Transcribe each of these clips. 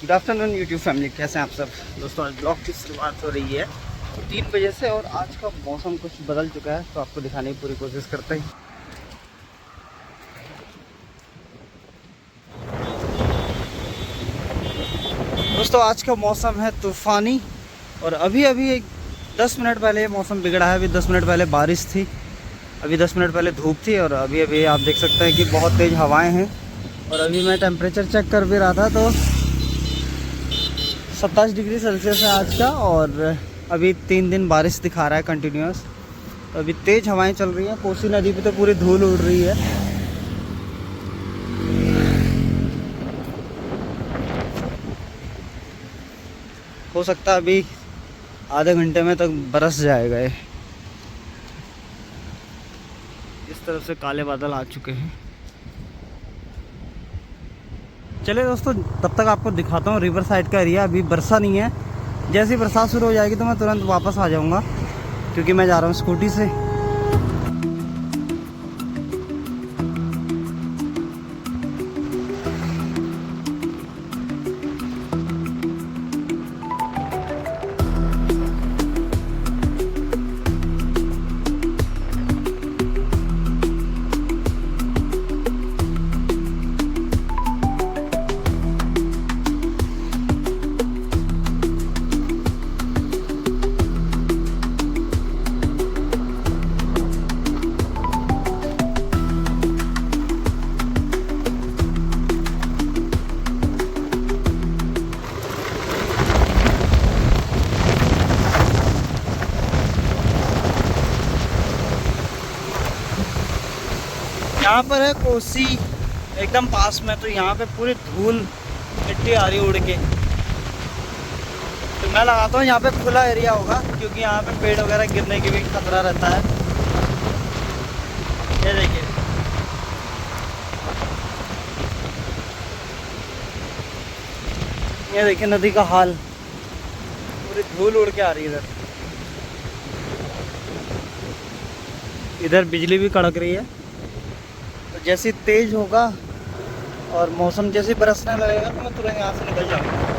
Good afternoon YouTube family, कैसे हैं आप सब दोस्तों। आज ब्लॉग की शुरुआत हो रही है 3 बजे से और आज का मौसम कुछ बदल चुका है तो आपको दिखाने की पूरी कोशिश करते हैं। दोस्तों आज का मौसम है तूफ़ानी और अभी 10 मिनट पहले मौसम बिगड़ा है। अभी 10 मिनट पहले बारिश थी, अभी 10 मिनट पहले धूप थी और अभी आप देख सकते हैं कि बहुत तेज़ हवाएं हैं। और अभी मैं टेम्परेचर चेक कर भी रहा था तो 27 डिग्री सेल्सियस है आज का। और अभी 3 दिन बारिश दिखा रहा है कंटिन्यूस। तो अभी तेज़ हवाएं चल रही हैं। कोसी नदी पे तो पूरी धूल उड़ रही है। हो सकता है अभी आधे घंटे में तक बरस जाएगा ये। इस तरफ से काले बादल आ चुके हैं। चलिए दोस्तों, तब तक आपको दिखाता हूँ रिवर साइड का एरिया। अभी बरसा नहीं है, जैसी बरसात शुरू हो जाएगी तो मैं तुरंत वापस आ जाऊँगा क्योंकि मैं जा रहा हूँ स्कूटी से। यहाँ पर है कोसी एकदम पास में, तो यहाँ पे पूरी धूल मिट्टी आ रही उड़ के। तो मैं लगाता हूँ यहाँ पे खुला एरिया होगा क्योंकि यहाँ पे पेड़ वगैरह गिरने की भी खतरा रहता है। ये देखिए, ये देखिए नदी का हाल, पूरी धूल उड़ के आ रही है इधर। इधर बिजली भी कड़क रही है। जैसे तेज होगा और मौसम जैसे बरसने लगेगा तो मैं तुरंत यहाँ से निकल जाऊँगा।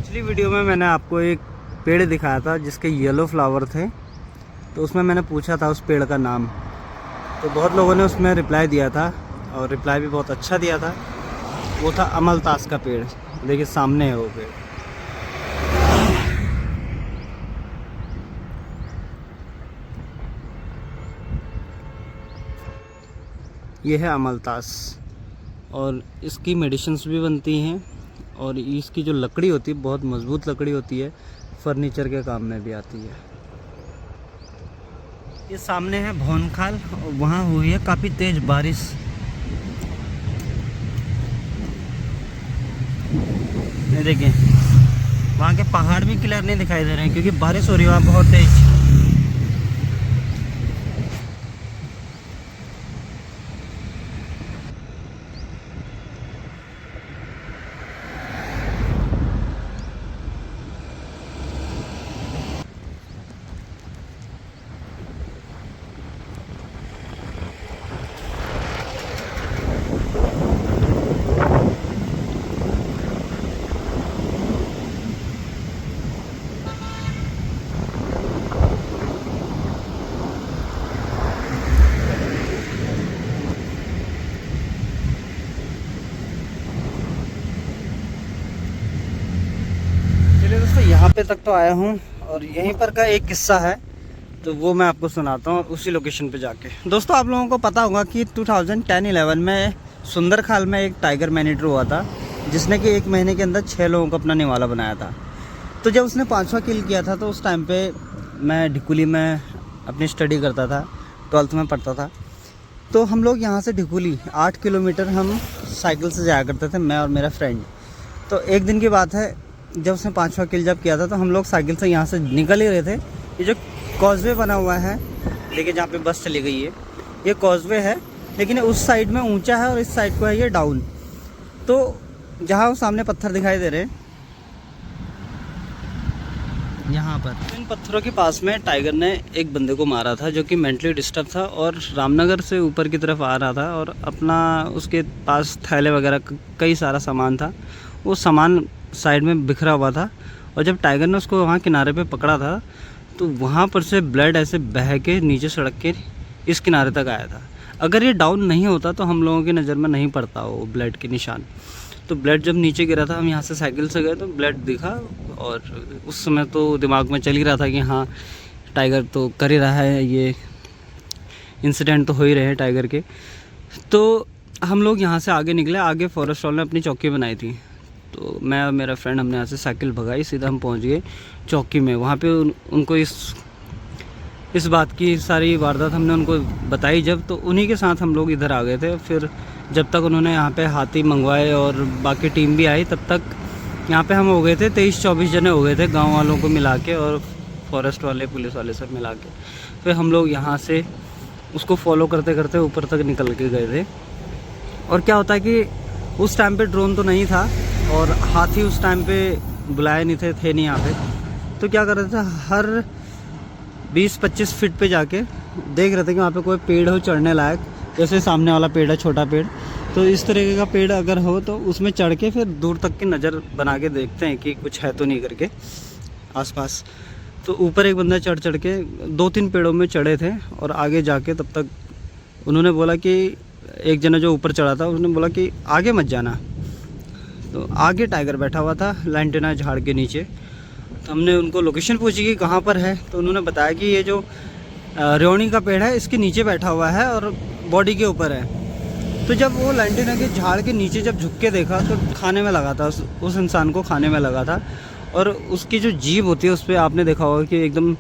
पिछली वीडियो में मैंने आपको एक पेड़ दिखाया था जिसके येलो फ्लावर थे, तो उसमें मैंने पूछा था उस पेड़ का नाम। तो बहुत लोगों ने उसमें रिप्लाई दिया था और रिप्लाई भी बहुत अच्छा दिया था। वो था अमलतास का पेड़। देखिए सामने है वो पेड़। ये है अमलतास और इसकी मेडिसिन्स भी बनती हैं और इसकी जो लकड़ी होती है बहुत मज़बूत लकड़ी होती है, फर्नीचर के काम में भी आती है। ये सामने है भौनखाल और वहाँ हुई है काफ़ी तेज़ बारिश। ये देखिए, वहाँ के पहाड़ भी क्लियर नहीं दिखाई दे रहे हैं क्योंकि बारिश हो रही है वहाँ बहुत तेज़। यहाँ पे तक तो आया हूँ और यहीं पर का एक किस्सा है तो वो मैं आपको सुनाता हूँ उसी लोकेशन पे जाके। दोस्तों आप लोगों को पता होगा कि 2010-11 में सुंदरखाल में एक टाइगर मैनीटर हुआ था जिसने कि 1 महीने के अंदर 6 लोगों को अपना निवाला बनाया था। तो जब उसने 5वां किल किया था तो उस टाइम पे मैं ढिकुली में अपनी स्टडी करता था, 12th में पढ़ता था। तो हम लोग यहाँ से ढिकुली 8 किलोमीटर हम साइकिल से जाया करते थे, मैं और मेरा फ्रेंड। तो एक दिन की बात है, जब उसने 5वां किल जब किया था तो हम लोग साइकिल से यहाँ से निकल ही रहे थे। ये जो कॉजवे बना हुआ है, देखिए जहाँ पे बस चली गई है, ये कॉजवे है, लेकिन उस साइड में ऊंचा है और इस साइड को है ये डाउन। तो जहाँ वो सामने पत्थर दिखाई दे रहे हैं, यहाँ पर इन पत्थरों के पास में टाइगर ने एक बंदे को मारा था जो कि मेंटली डिस्टर्ब था और रामनगर से ऊपर की तरफ आ रहा था और अपना उसके पास थैले वगैरह कई सारा सामान था, वो सामान साइड में बिखरा हुआ था। और जब टाइगर ने उसको वहाँ किनारे पे पकड़ा था तो वहाँ पर से ब्लड ऐसे बह के नीचे सड़क के इस किनारे तक आया था। अगर ये डाउन नहीं होता तो हम लोगों की नज़र में नहीं पड़ता वो ब्लड के निशान। तो ब्लड जब नीचे गिरा था, हम यहाँ से साइकिल से गए तो ब्लड दिखा और उस समय तो दिमाग में चल ही रहा था कि हाँ टाइगर तो कर ही रहा है, ये इंसिडेंट तो हो ही रहे हैं टाइगर के। तो हम लोग यहाँ से आगे निकले, आगे फॉरेस्ट वालों ने अपनी चौकी बनाई थी। तो मैं और मेरा फ्रेंड हमने यहाँ से साइकिल भगाई, सीधा हम पहुँच गए चौकी में। वहाँ पे उनको इस बात की सारी वारदात हमने उनको बताई जब, तो उन्हीं के साथ हम लोग इधर आ गए थे। फिर जब तक उन्होंने यहाँ पे हाथी मंगवाए और बाकी टीम भी आई, तब तक यहाँ पे हम हो गए थे 23-24 जने हो गए थे, गांव वालों को मिला के और फॉरेस्ट वाले पुलिस वाले सब मिला के। फिर हम लोग यहाँ से उसको फॉलो करते करते ऊपर तक निकल के गए थे। और क्या होता है कि उस टाइम पे ड्रोन तो नहीं था और हाथी उस टाइम पे बुलाए नहीं थे नहीं यहाँ पे। तो क्या कर रहे थे, हर 20-25 फीट पे जाके देख रहे थे कि वहाँ पे कोई पेड़ हो चढ़ने लायक, जैसे सामने वाला पेड़ है छोटा पेड़, तो इस तरीके का पेड़ अगर हो तो उसमें चढ़ के फिर दूर तक की नज़र बना के देखते हैं कि कुछ है तो नहीं करके आसपास। तो ऊपर एक बंदा चढ़ के 2-3 पेड़ों में चढ़े थे और आगे जाके तब तक उन्होंने बोला कि एक जना जो ऊपर चढ़ा था उसने बोला कि आगे मत जाना। तो आगे टाइगर बैठा हुआ था लैंटेना झाड़ के नीचे। तो हमने उनको लोकेशन पूछी कि कहाँ पर है, तो उन्होंने बताया कि ये जो रेवनी का पेड़ है इसके नीचे बैठा हुआ है और बॉडी के ऊपर है। तो जब वो लैंटेना के झाड़ के नीचे जब झुक के देखा तो खाने में लगा था, उस इंसान को खाने में लगा था। और उसकी जो जीभ होती है उस पर आपने देखा होगा कि एकदम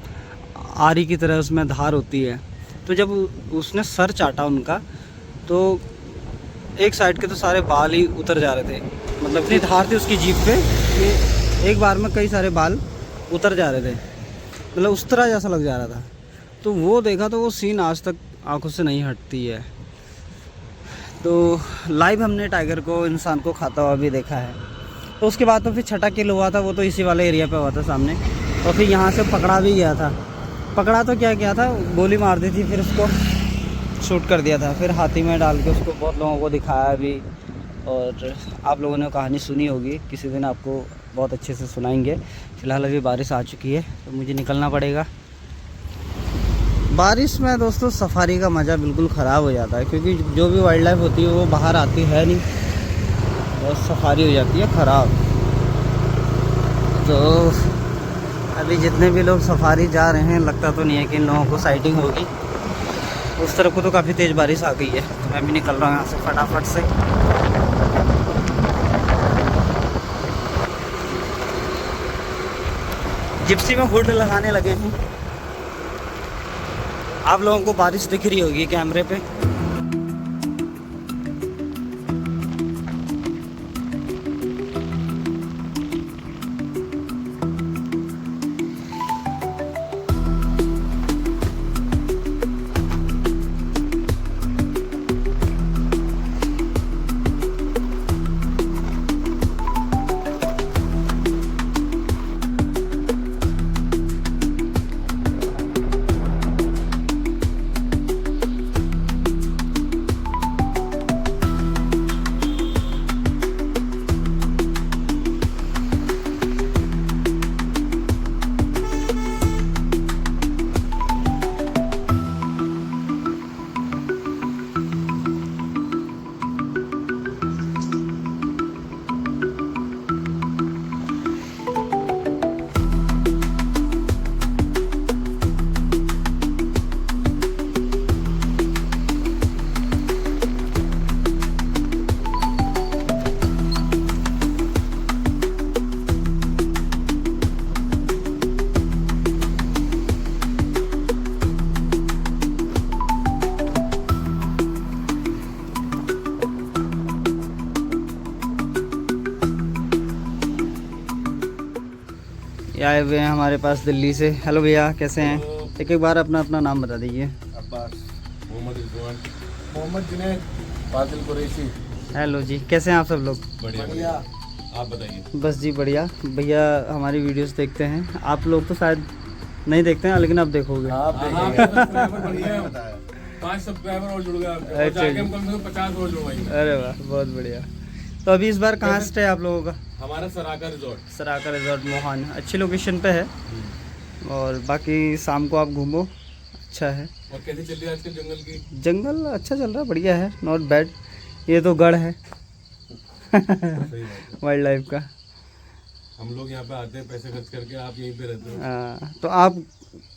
आरी की तरह उसमें धार होती है। तो जब उसने सर चाटा उनका तो एक साइड के तो सारे बाल ही उतर जा रहे थे, मतलब इतनी धार थी उसकी जीभ पे कि एक बार में कई सारे बाल उतर जा रहे थे, मतलब उस तरह जैसा लग जा रहा था। तो वो देखा तो वो सीन आज तक आंखों से नहीं हटती है। तो लाइव हमने टाइगर को, इंसान को खाता हुआ भी देखा है। तो उसके बाद तो फिर छठा किल हुआ था, वो तो इसी वाले एरिया पे हुआ था सामने। और फिर यहाँ से पकड़ा भी गया था। पकड़ा तो क्या किया था, गोली मार दी थी, फिर उसको शूट कर दिया था, फिर हाथी में डाल के उसको बहुत लोगों को दिखाया भी। और आप लोगों ने कहानी सुनी होगी, किसी दिन आपको बहुत अच्छे से सुनाएंगे। फ़िलहाल अभी बारिश आ चुकी है तो मुझे निकलना पड़ेगा। बारिश में दोस्तों सफारी का मज़ा बिल्कुल ख़राब हो जाता है, क्योंकि जो भी वाइल्ड लाइफ होती है वो बाहर आती है नहीं और सफारी हो जाती है ख़राब। तो अभी जितने भी लोग सफारी जा रहे हैं, लगता तो नहीं है कि इन लोगों को साइटिंग होगी। उस तरफ को तो काफ़ी तेज़ बारिश आ गई है, तो मैं भी निकल रहा हूँ यहाँ से फटाफट से। जिप्सी में हुड लगाने लगे हैं। आप लोगों को बारिश दिख रही होगी कैमरे पे। ये आए हुए हैं हमारे पास दिल्ली से। हेलो भैया, कैसे हैं? एक बार अपना नाम बता दीजिए। अब्बास, मोहम्मद रिजवान, मोहम्मद जुनैद, फाजिल कुरैशी। हेलो जी, कैसे हैं आप सब लोग? बढ़िया। आप बताइए। बस जी बढ़िया। भैया हमारी वीडियोस देखते हैं, आप लोग तो शायद नहीं देखते हैं, लेकिन आप देखोगे। आप बढ़िया बताया। 5 सब्सक्राइबर और जुड़ गए आपके, और अच्छा जाके जी। हम कम से कम 50 और जुड़वाएंगे। अरे वाह, बहुत बढ़िया। तो अभी इस बार कहाँ स्टे है आप लोगों का? हमारा सराका रिजॉर्ट। सराका रिजॉर्ट मोहान, अच्छी लोकेशन पे है। और बाकी शाम को आप घूमो, अच्छा है। और कैसे चल रही है आजकल जंगल की? जंगल अच्छा चल रहा है, बढ़िया है, नॉट बैड। ये तो गढ़ है सही बात है। वाइल्ड लाइफ का। हम लोग यहाँ पे आते हैं पैसे खर्च करके, आप यहीं पे रहते हो। हाँ, तो आप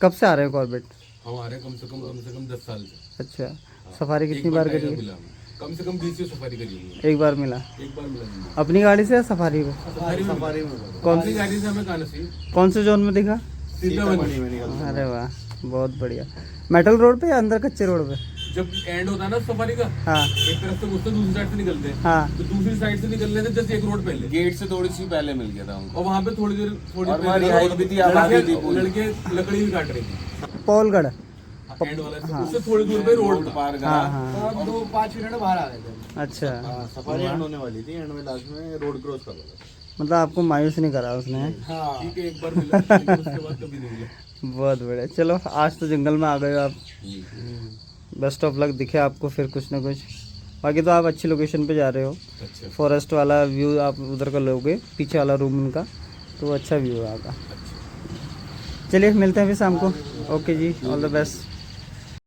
कब से आ रहे हो कॉर्बेट? हम आ रहे हैं कम से कम 10 साल से। अच्छा, सफारी कितनी एक बार टाइगर करी? मिला हमें। कम से कम 20 से सफारी करी होगी। एक बार मिला। एक बार मिला नहीं। अपनी गाड़ी से या सफारी में? सफारी में कौन सी गाड़ी से हमें कहाँ नसीब? कौन से जोन में दिखा? सीधा बनी। अरे वाह, बहुत बढ़िया। मेटल रोड पे या अंदर कच्चे रोड पे? जब एंड होता है ना सफारी का, हाँ एक तरफ से घुसते दूसरी साइड से निकलते हैं। हाँ। तो दूसरी साइड से निकलने से जस्ट एक रोड पहले गेट से थोड़ी सी पहले मिल गया था हमको। और वहाँ पे थोड़ी देर और हमारी हाइट भी थी, आबादी थी पूरी। लड़के लकड़ी भी काट रही थी पौलगढ़। एंड वाला से, उससे थोड़ी दूर पे रोड था। पार करा। हाँ हाँ, और 2-5 मिनट बाहर आ गए थे। अच्छा। सफारी एंड होने वाली थी, एंड में लास्ट में रोड क्रॉस कर रहा था। मतलब आपको मायूस नहीं करा उसने? हाँ। ठीक है, एक बार मिला, लेकिन उसके बाद कभी नहीं मिला। बहुत बढ़िया। चलो, आज तो जंगल में आ गए हो आप। बेस्ट ऑफ लक दिखे आपको फिर कुछ ना कुछ। बाकी तो आप अच्छी लोकेशन पे जा रहे हो। अच्छा फॉरेस्ट वाला व्यू आप उधर का लोगे, पीछे वाला रूम उनका, तो अच्छा व्यू है आपका। चलिए मिलते हैं फिर शाम को। Okay ji, all the best.